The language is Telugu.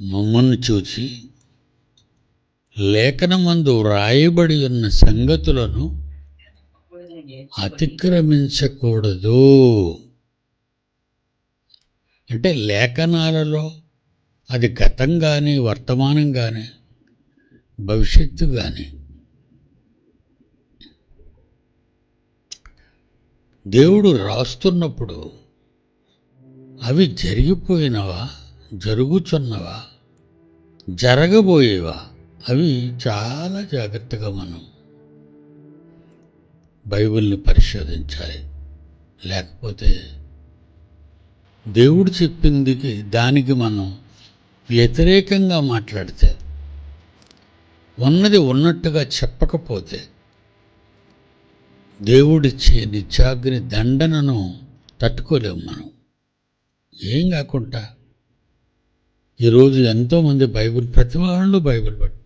మమ్మల్ని చూచి లేఖనమందు వ్రాయబడి ఉన్న సంగతులను అతిక్రమించకూడదు. అంటే లేఖనాలలో అది గతం కానీ, వర్తమానం కానీ, భవిష్యత్తు కానీ దేవుడు రాస్తున్నప్పుడు అవి జరిగిపోయినవా, జరుగుచున్నవా, జరగబోయేవా, అవి చాలా జాగ్రత్తగా మనం బైబిల్ని పరిశోధించాలి. లేకపోతే దేవుడు చెప్పింది దానికి మనం వ్యతిరేకంగా మాట్లాడితే, ఉన్నది ఉన్నట్టుగా చెప్పకపోతే దేవుడిచ్చే నిత్యాగ్ని దండనను తట్టుకోలేము మనం. ఏం కాకుండా ఈరోజు ఎంతోమంది ప్రతి వాళ్ళు బైబిల్ పట్టు